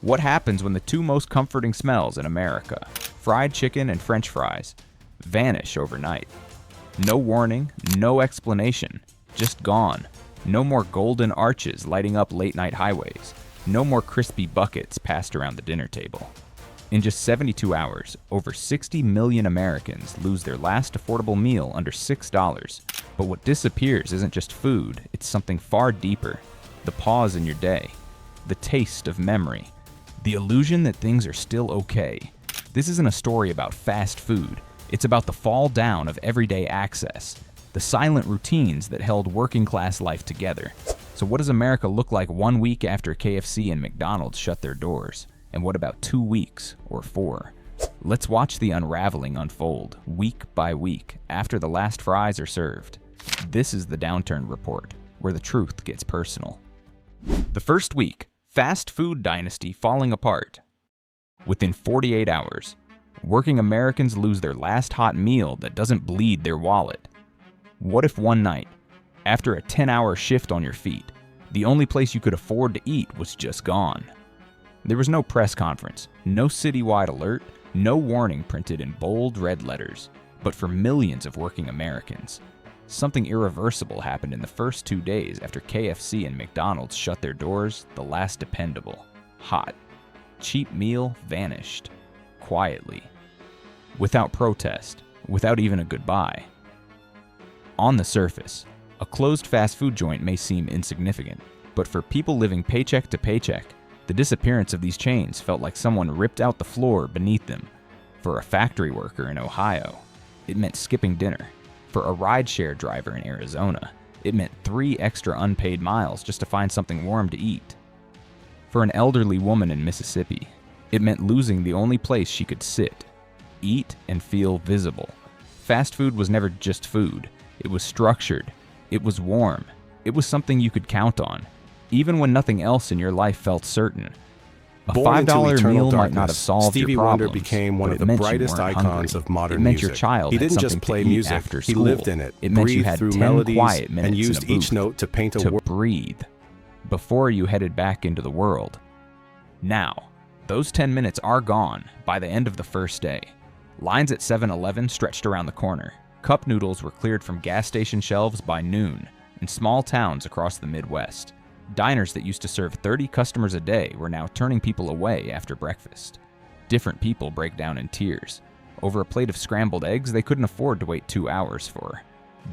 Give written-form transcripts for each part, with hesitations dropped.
What happens when the two most comforting smells in America, fried chicken and French fries, vanish overnight? No warning, no explanation, just gone. No more golden arches lighting up late-night highways. No more crispy buckets passed around the dinner table. In just 72 hours, over 60 million Americans lose their last affordable meal under $6. But what disappears isn't just food, it's something far deeper. The pause in your day. The taste of memory. The illusion that things are still okay. This isn't a story about fast food. It's about the fall down of everyday access. The silent routines that held working-class life together. So what does America look like 1 week after KFC and McDonald's shut their doors? And what about 2 weeks or 4? Let's watch the unraveling unfold, week by week, after the last fries are served. This is the Downturn Report, where the truth gets personal. The first week, fast food dynasty falling apart. Within 48 hours, working Americans lose their last hot meal that doesn't bleed their wallet. What if one night, after a 10-hour shift on your feet, the only place you could afford to eat was just gone? There was no press conference, no citywide alert, no warning printed in bold red letters. But for millions of working Americans, something irreversible happened in the first 2 days after KFC and McDonald's shut their doors. The last dependable, hot, cheap meal vanished, quietly, without protest, without even a goodbye. On the surface, a closed fast food joint may seem insignificant, but for people living paycheck to paycheck, the disappearance of these chains felt like someone ripped out the floor beneath them. For a factory worker in Ohio, it meant skipping dinner. For a rideshare driver in Arizona, it meant 3 extra unpaid miles just to find something warm to eat. For an elderly woman in Mississippi, it meant losing the only place she could sit, eat, and feel visible. Fast food was never just food. It was structured. It was warm. It was something you could count on, even when nothing else in your life felt certain. A $5 meal might not have solved Stevie your problems, Wonder became one but of it the meant you brightest weren't icons hungry. of modern It meant music. your child He had didn't just something play to eat music, after he school. lived in it, It meant you breathed had through 10 melodies, quiet minutes and used in a each booth note to paint a to world. breathe before you headed back into the world. Now, those 10 minutes are gone by the end of the first day. Lines at 7-Eleven stretched around the corner. Cup noodles were cleared from gas station shelves by noon in small towns across the Midwest. Diners that used to serve 30 customers a day were now turning people away after breakfast. Different people break down in tears over a plate of scrambled eggs they couldn't afford to wait 2 hours for.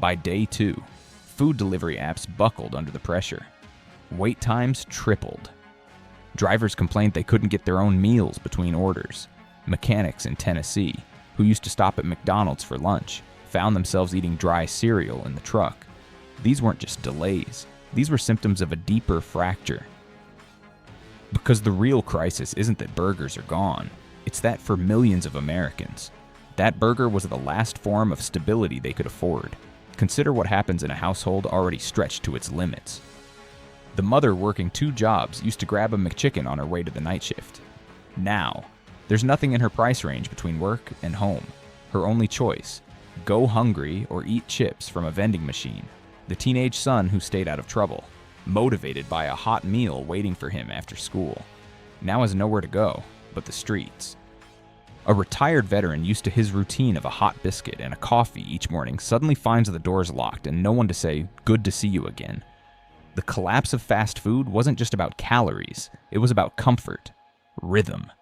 By day 2, food delivery apps buckled under the pressure. Wait times tripled. Drivers complained they couldn't get their own meals between orders. Mechanics in Tennessee, who used to stop at McDonald's for lunch, found themselves eating dry cereal in the truck. These weren't just delays. These were symptoms of a deeper fracture. Because the real crisis isn't that burgers are gone. It's that for millions of Americans, that burger was the last form of stability they could afford. Consider what happens in a household already stretched to its limits. The mother working 2 jobs used to grab a McChicken on her way to the night shift. Now, there's nothing in her price range between work and home. Her only choice, go hungry or eat chips from a vending machine. The teenage son who stayed out of trouble, motivated by a hot meal waiting for him after school, now has nowhere to go but the streets. A retired veteran used to his routine of a hot biscuit and a coffee each morning suddenly finds the doors locked and no one to say, "Good to see you again." The collapse of fast food wasn't just about calories, it was about comfort, rhythm,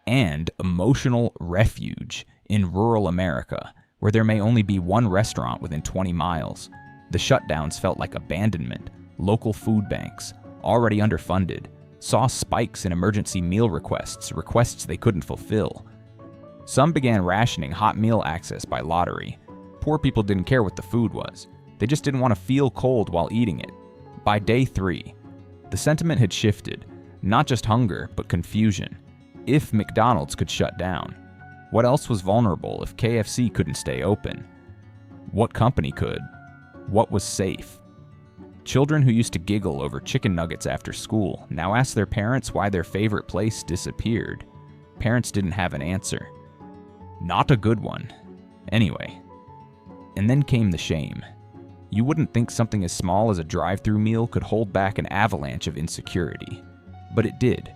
and emotional refuge in rural America, where there may only be one restaurant within 20 miles. The shutdowns felt like abandonment. Local food banks, already underfunded, saw spikes in emergency meal requests they couldn't fulfill. Some began rationing hot meal access by lottery. Poor people didn't care what the food was. They just didn't want to feel cold while eating it. By day 3, the sentiment had shifted. Not just hunger, but confusion. If McDonald's could shut down, what else was vulnerable if KFC couldn't stay open? What company could? What was safe? Children who used to giggle over chicken nuggets after school now ask their parents why their favorite place disappeared. Parents didn't have an answer. Not a good one. Anyway. And then came the shame. You wouldn't think something as small as a drive-thru meal could hold back an avalanche of insecurity. But it did.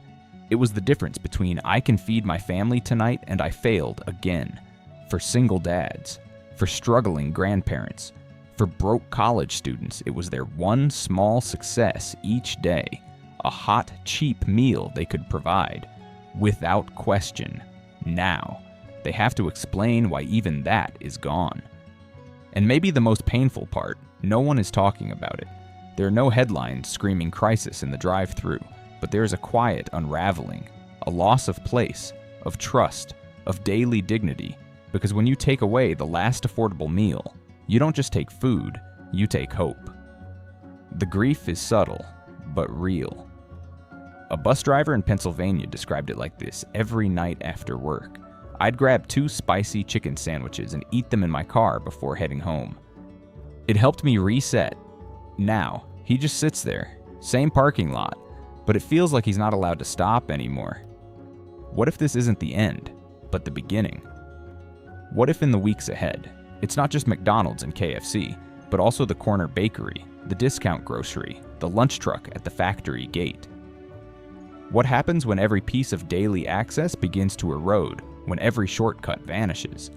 It was the difference between I can feed my family tonight and I failed again. For single dads, for struggling grandparents, for broke college students, it was their one small success each day. A hot, cheap meal they could provide, without question. Now, they have to explain why even that is gone. And maybe the most painful part, no one is talking about it. There are no headlines screaming crisis in the drive-thru, but there is a quiet unraveling, a loss of place, of trust, of daily dignity, because when you take away the last affordable meal, you don't just take food, you take hope. The grief is subtle, but real. A bus driver in Pennsylvania described it like this every night after work. I'd grab 2 spicy chicken sandwiches and eat them in my car before heading home. It helped me reset. Now, he just sits there, same parking lot, but it feels like he's not allowed to stop anymore. What if this isn't the end, but the beginning? What if in the weeks ahead, it's not just McDonald's and KFC, but also the corner bakery, the discount grocery, the lunch truck at the factory gate? What happens when every piece of daily access begins to erode, when every shortcut vanishes?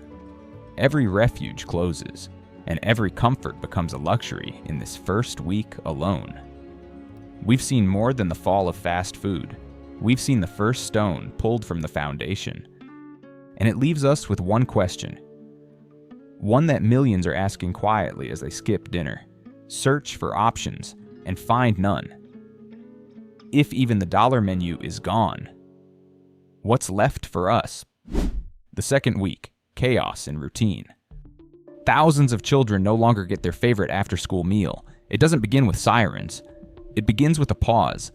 Every refuge closes, and every comfort becomes a luxury in this first week alone. We've seen more than the fall of fast food. We've seen the first stone pulled from the foundation. And it leaves us with one question. One that millions are asking quietly as they skip dinner. Search for options and find none. If even the dollar menu is gone, what's left for us? The second week, chaos and routine. Thousands of children no longer get their favorite after-school meal. It doesn't begin with sirens. It begins with a pause.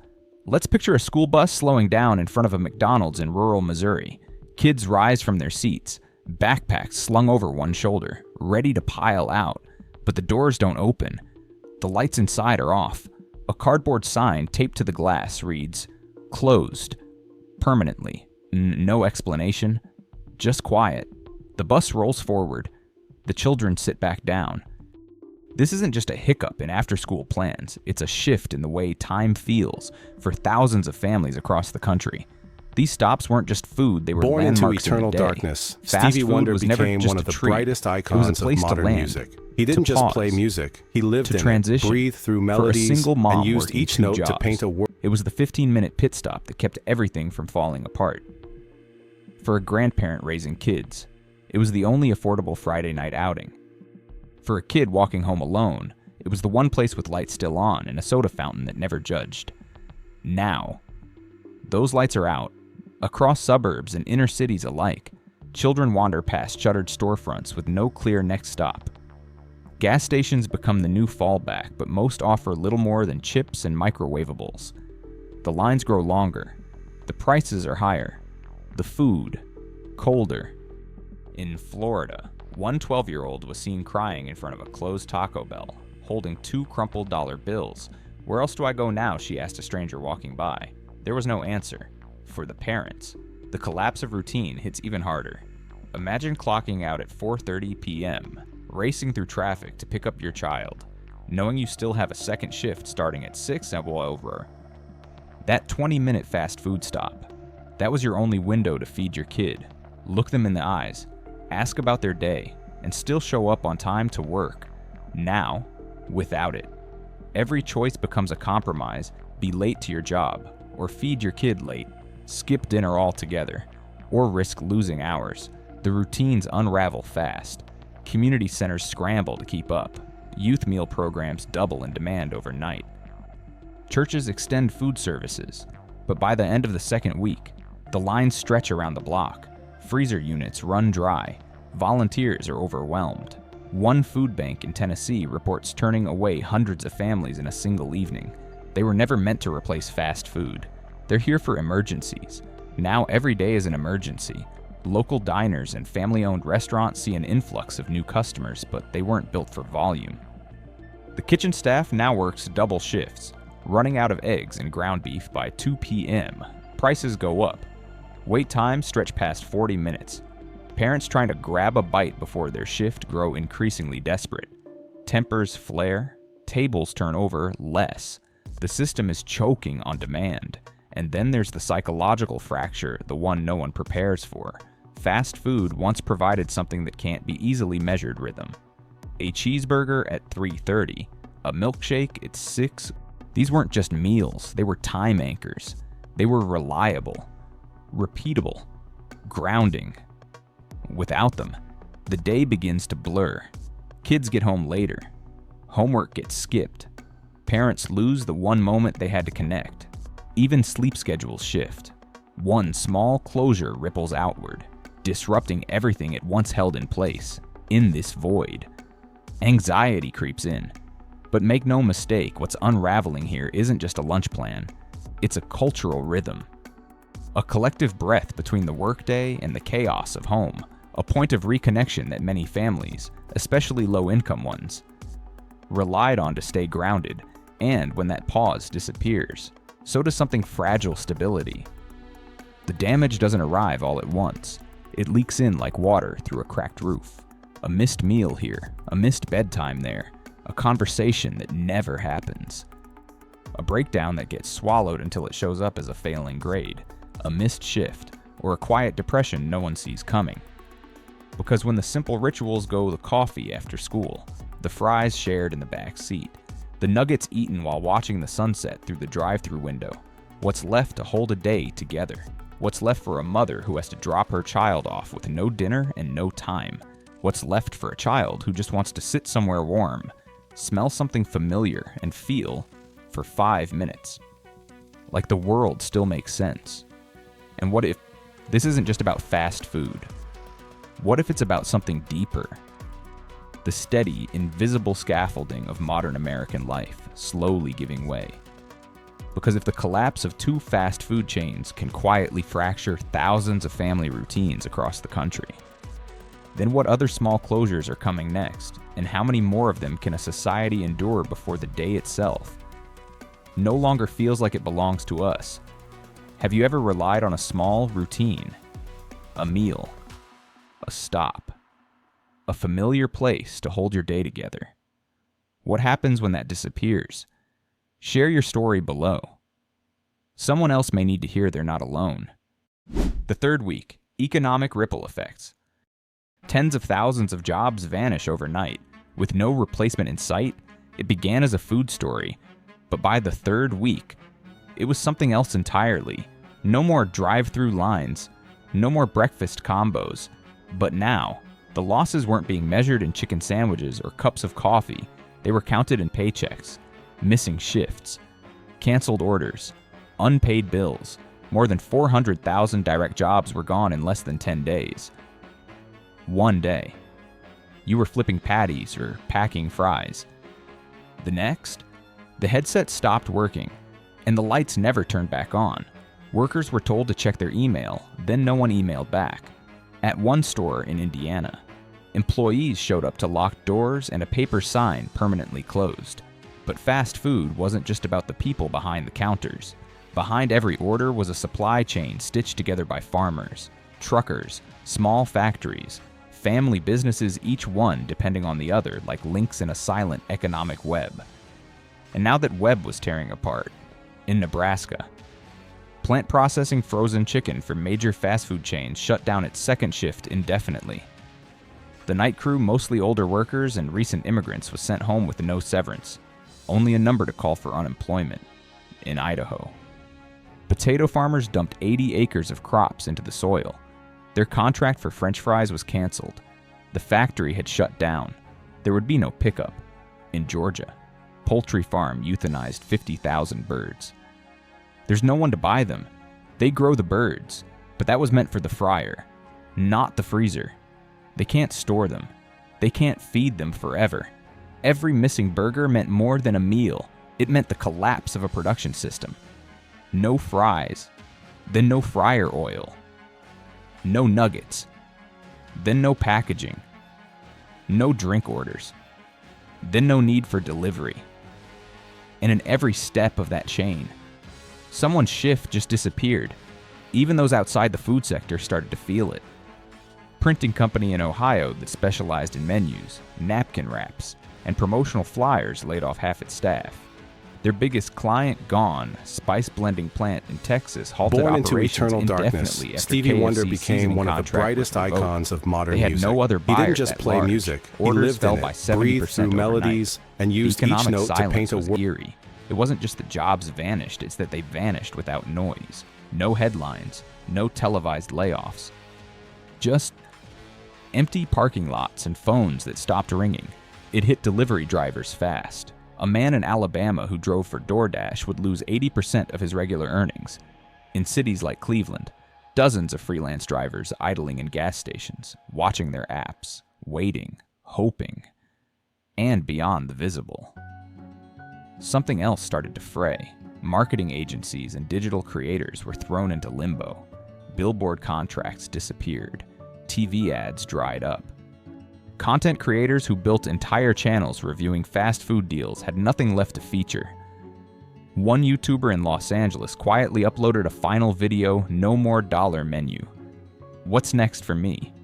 Let's picture a school bus slowing down in front of a McDonald's in rural Missouri. Kids rise from their seats, backpacks slung over one shoulder, ready to pile out. But the doors don't open. The lights inside are off. A cardboard sign taped to the glass reads, "Closed. Permanently." No explanation. Just quiet. The bus rolls forward. The children sit back down. This isn't just a hiccup in after-school plans. It's a shift in the way time feels for thousands of families across the country. These stops weren't just food, they were born into landmarks eternal in the day. darkness. Fast Stevie food Wonder was never became just one of a the treat. brightest It was icons a of place to modern land, music. He didn't to just pause, play music. He lived to in transition, it, breathed through for a melodies, single mom and used working each 2 note to jobs. paint a world. It was the 15-minute pit stop that kept everything from falling apart. For a grandparent raising kids, it was the only affordable Friday night outing. For a kid walking home alone, it was the one place with lights still on and a soda fountain that never judged. Now, those lights are out. Across suburbs and inner cities alike, children wander past shuttered storefronts with no clear next stop. Gas stations become the new fallback, but most offer little more than chips and microwavables. The lines grow longer. The prices are higher. The food, colder. In Florida, one 12-year-old was seen crying in front of a closed Taco Bell, holding 2 crumpled dollar bills. "Where else do I go now?" she asked a stranger walking by. There was no answer. For the parents, the collapse of routine hits even harder. Imagine clocking out at 4:30 p.m., racing through traffic to pick up your child, knowing you still have a second shift starting at 6 and will over. That 20-minute fast food stop, that was your only window to feed your kid, look them in the eyes, ask about their day, and still show up on time to work. Now, without it, every choice becomes a compromise. Be late to your job, or feed your kid late, skip dinner altogether, or risk losing hours. The routines unravel fast. Community centers scramble to keep up. Youth meal programs double in demand overnight. Churches extend food services, but by the end of the second week, the lines stretch around the block. Freezer units run dry. Volunteers are overwhelmed. One food bank in Tennessee reports turning away hundreds of families in a single evening. They were never meant to replace fast food. They're here for emergencies. Now every day is an emergency. Local diners and family-owned restaurants see an influx of new customers, but they weren't built for volume. The kitchen staff now works double shifts, running out of eggs and ground beef by 2 p.m. Prices go up. Wait times stretch past 40 minutes. Parents trying to grab a bite before their shift grow increasingly desperate. Tempers flare, tables turn over less. The system is choking on demand, And then there's the psychological fracture, the one no one prepares for. Fast food once provided something that can't be easily measured rhythm. A cheeseburger at 3:30, a milkshake at 6. These weren't just meals, they were time anchors. They were reliable, repeatable, grounding. Without them, the day begins to blur. Kids get home later. Homework gets skipped. Parents lose the one moment they had to connect. Even sleep schedules shift. One small closure ripples outward, disrupting everything it once held in place. In this void, anxiety creeps in. But make no mistake, what's unraveling here isn't just a lunch plan. It's a cultural rhythm. A collective breath between the workday and the chaos of home. A point of reconnection that many families, especially low-income ones, relied on to stay grounded. And when that pause disappears, so does something fragile: stability. The damage doesn't arrive all at once. It leaks in like water through a cracked roof. A missed meal here, a missed bedtime there, a conversation that never happens. A breakdown that gets swallowed until it shows up as a failing grade, a missed shift, or a quiet depression no one sees coming. Because when the simple rituals go, the coffee after school, the fries shared in the back seat, the nuggets eaten while watching the sunset through the drive-thru window, what's left to hold a day together? What's left for a mother who has to drop her child off with no dinner and no time? What's left for a child who just wants to sit somewhere warm, smell something familiar, and feel for 5 minutes? Like the world still makes sense. And what if this isn't just about fast food? What if it's about something deeper? The steady, invisible scaffolding of modern American life slowly giving way. Because if the collapse of 2 fast food chains can quietly fracture thousands of family routines across the country, then what other small closures are coming next, and how many more of them can a society endure before the day itself no longer feels like it belongs to us? Have you ever relied on a small routine, a meal, a stop, a familiar place to hold your day together? What happens when that disappears? Share your story below. Someone else may need to hear they're not alone. The third week, economic ripple effects. Tens of thousands of jobs vanish overnight. With no replacement in sight, it began as a food story, but by the third week, it was something else entirely. No more drive-through lines, no more breakfast combos. But now, the losses weren't being measured in chicken sandwiches or cups of coffee. They were counted in paychecks, missing shifts, canceled orders, unpaid bills. More than 400,000 direct jobs were gone in less than 10 days. One day, you were flipping patties or packing fries. The next, the headset stopped working, and the lights never turned back on. Workers were told to check their email, then no one emailed back. At one store in Indiana, employees showed up to locked doors and a paper sign permanently closed. But fast food wasn't just about the people behind the counters. Behind every order was a supply chain stitched together by farmers, truckers, small factories, family businesses, each one depending on the other like links in a silent economic web. And now that web was tearing apart, in Nebraska, plant processing frozen chicken for major fast food chains shut down its second shift indefinitely. The night crew, mostly older workers and recent immigrants, was sent home with no severance, only a number to call for unemployment, in Idaho. Potato farmers dumped 80 acres of crops into the soil. Their contract for French fries was canceled. The factory had shut down. There would be no pickup. In Georgia, poultry farm euthanized 50,000 birds. There's no one to buy them. They grow the birds, but that was meant for the fryer, not the freezer. They can't store them. They can't feed them forever. Every missing burger meant more than a meal. It meant the collapse of a production system. No fries, then no fryer oil. No nuggets, then no packaging. No drink orders, then no need for delivery. And in every step of that chain, someone's shift just disappeared. Even those outside the food sector started to feel it. Printing company in Ohio that specialized in menus, napkin wraps, and promotional flyers laid off half its staff. Their biggest client gone, spice blending plant in Texas halted Born into operations eternal darkness, indefinitely after Stevie KFC Wonder became seasoning one of the contract brightest was revoked. icons of modern They had music. no other He buyers didn't just at play large. music, he Orders lived fell in by it, 70% breathed through overnight. melodies, and used each Economic note to silence paint a was world. eerie. It wasn't just that jobs vanished, it's that they vanished without noise. No headlines, no televised layoffs. Just empty parking lots and phones that stopped ringing. It hit delivery drivers fast. A man in Alabama who drove for DoorDash would lose 80% of his regular earnings. In cities like Cleveland, dozens of freelance drivers idling in gas stations, watching their apps, waiting, hoping, and beyond the visible. Something else started to fray. Marketing agencies and digital creators were thrown into limbo. Billboard contracts disappeared. TV ads dried up. Content creators who built entire channels reviewing fast food deals had nothing left to feature. One YouTuber in Los Angeles quietly uploaded a final video, "No more dollar menu." What's next for me?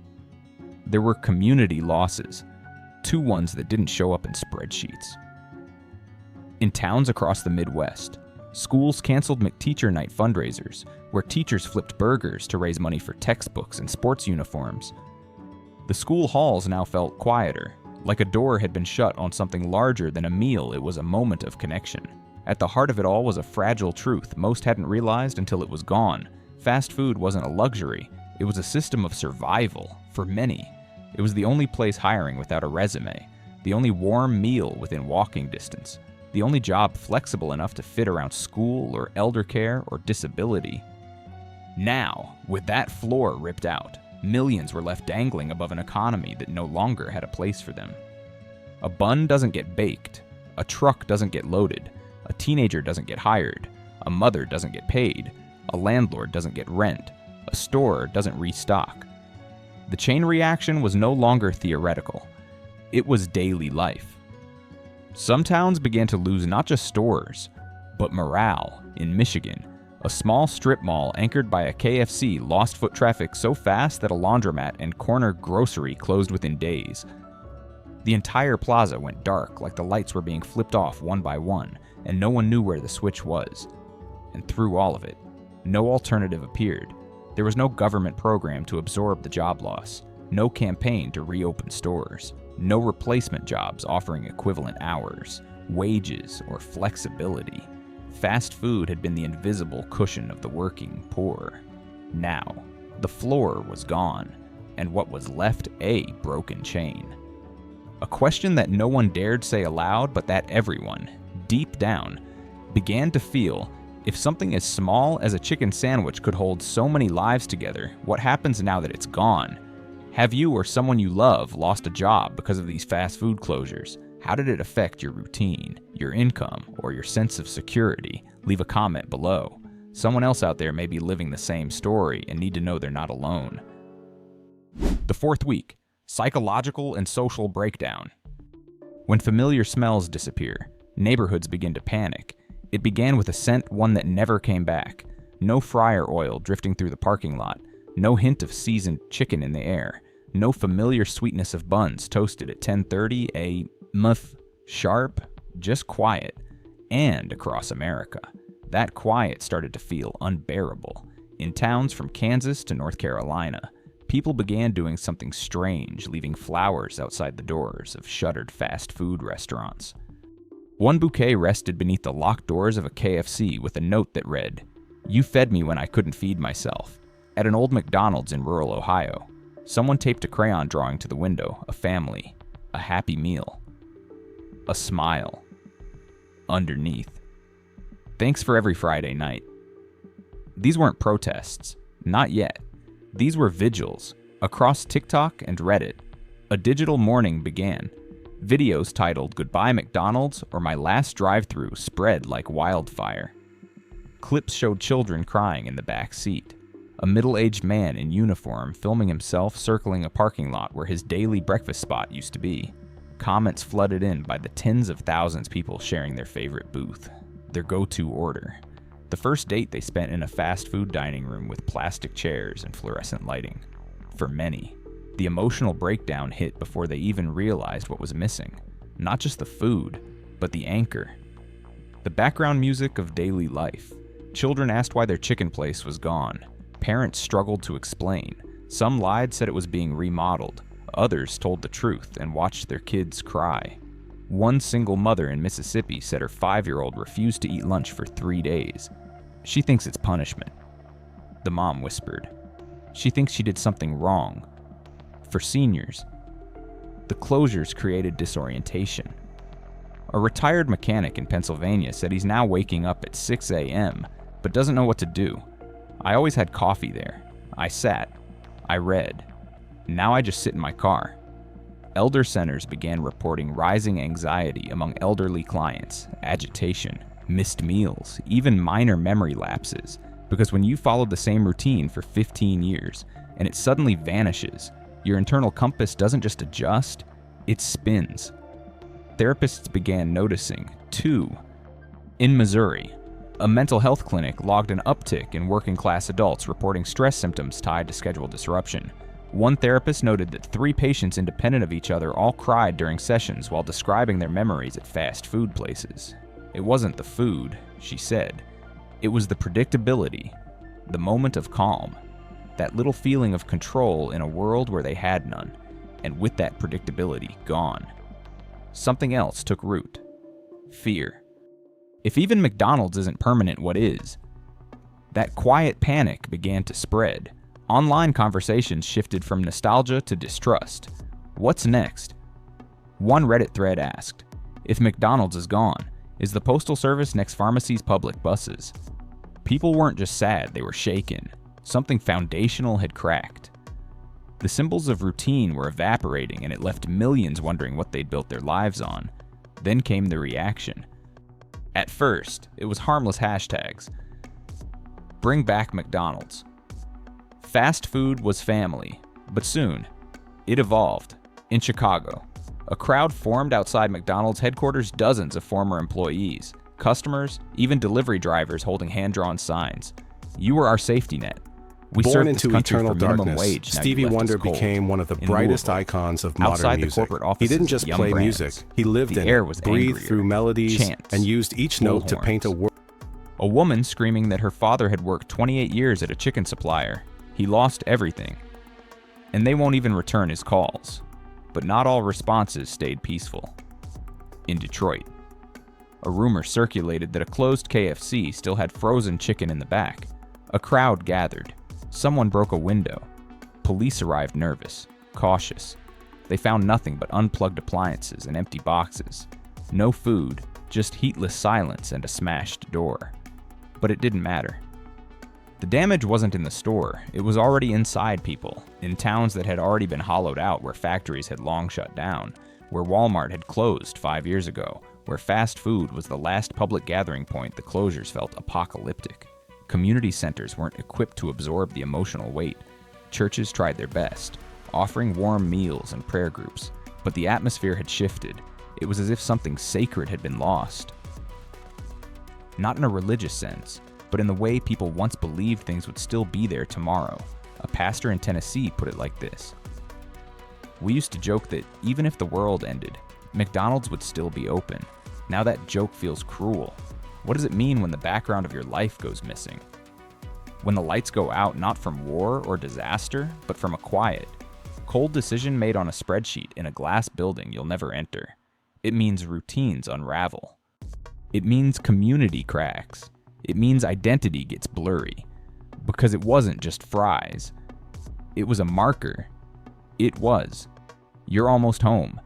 There were community losses, two ones that didn't show up in spreadsheets. In towns across the Midwest, schools canceled McTeacher Night fundraisers, where teachers flipped burgers to raise money for textbooks and sports uniforms. The school halls now felt quieter, like a door had been shut on something larger than a meal. It was a moment of connection. At the heart of it all was a fragile truth most hadn't realized until it was gone. Fast food wasn't a luxury, it was a system of survival for many. It was the only place hiring without a resume, the only warm meal within walking distance, the only job flexible enough to fit around school or elder care or disability. Now, with that floor ripped out, millions were left dangling above an economy that no longer had a place for them. A bun doesn't get baked, a truck doesn't get loaded, a teenager doesn't get hired, a mother doesn't get paid, a landlord doesn't get rent, a store doesn't restock. The chain reaction was no longer theoretical. It was daily life. Some towns began to lose not just stores, but morale. In Michigan, a small strip mall anchored by a KFC lost foot traffic so fast that a laundromat and corner grocery closed within days. The entire plaza went dark, like the lights were being flipped off one by one, and no one knew where the switch was. And through all of it, no alternative appeared. There was no government program to absorb the job loss, no campaign to reopen stores, no replacement jobs offering equivalent hours, wages, or flexibility. Fast food had been the invisible cushion of the working poor. Now, the floor was gone, and what was left a broken chain. A question that no one dared say aloud, but that everyone, deep down, began to feel: if something as small as a chicken sandwich could hold so many lives together, what happens now that it's gone? Have you or someone you love lost a job because of these fast food closures? How did it affect your routine, your income, or your sense of security? Leave a comment below. Someone else out there may be living the same story and need to know they're not alone. The fourth week, psychological and social breakdown. When familiar smells disappear, neighborhoods begin to panic. It began with a scent, one that never came back. No fryer oil drifting through the parking lot. No hint of seasoned chicken in the air. No familiar sweetness of buns toasted at 10:30 a.m. sharp, just quiet. And across America, that quiet started to feel unbearable. In towns from Kansas to North Carolina, people began doing something strange, leaving flowers outside the doors of shuttered fast food restaurants. One bouquet rested beneath the locked doors of a KFC with a note that read, "You fed me when I couldn't feed myself." At an old McDonald's in rural Ohio, someone taped a crayon drawing to the window: a family, a happy meal, a smile. Underneath, "Thanks for every Friday night." These weren't protests, not yet. These were vigils. Across TikTok and Reddit, a digital mourning began. Videos titled "Goodbye McDonald's" or "My Last Drive-Thru" spread like wildfire. Clips showed children crying in the back seat. A middle-aged man in uniform filming himself circling a parking lot where his daily breakfast spot used to be. Comments flooded in by the tens of thousands people sharing their favorite booth, their go-to order. The first date they spent in a fast food dining room with plastic chairs and fluorescent lighting. For many, the emotional breakdown hit before they even realized what was missing. Not just the food, but the anchor. The background music of daily life. Children asked why their chicken place was gone. Parents struggled to explain. Some lied, said it was being remodeled. Others told the truth and watched their kids cry. One single mother in Mississippi said her 5-year-old refused to eat lunch for 3 days. She thinks it's punishment. The mom whispered. She thinks she did something wrong. For seniors, the closures created disorientation. A retired mechanic in Pennsylvania said he's now waking up at 6 a.m., but doesn't know what to do. I always had coffee there. I sat. I read. Now I just sit in my car. Elder centers began reporting rising anxiety among elderly clients, agitation, missed meals, even minor memory lapses, because when you followed the same routine for 15 years and it suddenly vanishes, your internal compass doesn't just adjust, it spins. Therapists began noticing, too. In Missouri, a mental health clinic logged an uptick in working-class adults reporting stress symptoms tied to schedule disruption. One therapist noted that 3 patients independent of each other all cried during sessions while describing their memories at fast food places. It wasn't the food, she said. It was the predictability, the moment of calm, that little feeling of control in a world where they had none, and with that predictability gone. Something else took root. Fear. If even McDonald's isn't permanent, what is? That quiet panic began to spread. Online conversations shifted from nostalgia to distrust. What's next? One Reddit thread asked, if McDonald's is gone, is the Postal Service next pharmacy's public buses? People weren't just sad, they were shaken. Something foundational had cracked. The symbols of routine were evaporating, and it left millions wondering what they'd built their lives on. Then came the reaction. At first, it was harmless hashtags. Bring back McDonald's. Fast food was family, but soon, it evolved. In Chicago, a crowd formed outside McDonald's headquarters, dozens of former employees, customers, even delivery drivers holding hand-drawn signs. You were our safety net. We Born served into this country eternal for minimum darkness, wage. Now Stevie you left Wonder us cold. became one of the In brightest Louisville, icons of outside modern the music. corporate He offices didn't of just young play brands, music, he lived the in air it, was breathed angrier, through melodies, chants, and used each note to paint a bullhorns. world. A woman screaming that her father had worked 28 years at a chicken supplier. He lost everything. And they won't even return his calls. But not all responses stayed peaceful. In Detroit, a rumor circulated that a closed KFC still had frozen chicken in the back. A crowd gathered. Someone broke a window. Police arrived nervous, cautious. They found nothing but unplugged appliances and empty boxes. No food, just heatless silence and a smashed door. But it didn't matter. The damage wasn't in the store, it was already inside people, in towns that had already been hollowed out, where factories had long shut down, where Walmart had closed 5 years ago, where fast food was the last public gathering point. The closures felt apocalyptic. Community centers weren't equipped to absorb the emotional weight. Churches tried their best, offering warm meals and prayer groups, but the atmosphere had shifted. It was as if something sacred had been lost. Not in a religious sense, but in the way people once believed things would still be there tomorrow. A pastor in Tennessee put it like this. We used to joke that even if the world ended, McDonald's would still be open. Now that joke feels cruel. What does it mean when the background of your life goes missing? When the lights go out, not from war or disaster, but from a quiet, cold decision made on a spreadsheet in a glass building you'll never enter. It means routines unravel. It means community cracks. It means identity gets blurry. Because it wasn't just fries. It was a marker. It was. You're almost home.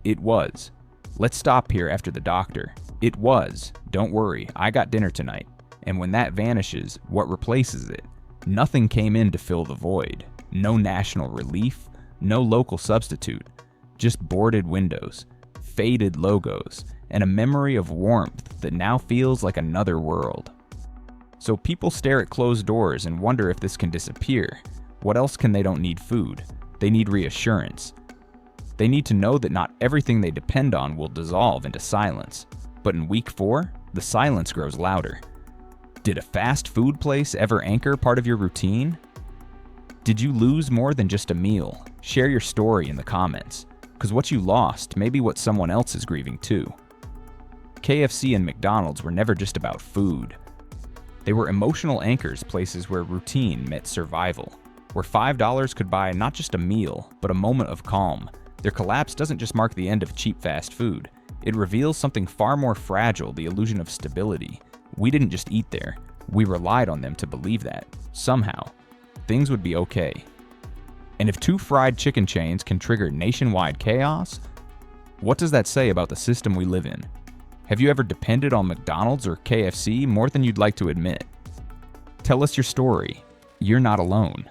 It was. Let's stop here after the doctor. It was. Don't worry, I got dinner tonight. And when that vanishes, what replaces it? Nothing came in to fill the void. No national relief, no local substitute. Just boarded windows, faded logos, and a memory of warmth that now feels like another world. So people stare at closed doors and wonder if this can disappear. What else can they? Don't need food. They need reassurance. They need to know that not everything they depend on will dissolve into silence. But in week 4, the silence grows louder. Did a fast food place ever anchor part of your routine? Did you lose more than just a meal? Share your story in the comments, because what you lost may be what someone else is grieving too. KFC and McDonald's were never just about food. They were emotional anchors, places where routine met survival, where $5 could buy not just a meal, but a moment of calm. Their collapse doesn't just mark the end of cheap fast food. It reveals something far more fragile, the illusion of stability. We didn't just eat there. We relied on them to believe that, somehow, things would be okay. And if 2 fried chicken chains can trigger nationwide chaos, what does that say about the system we live in? Have you ever depended on McDonald's or KFC more than you'd like to admit? Tell us your story. You're not alone.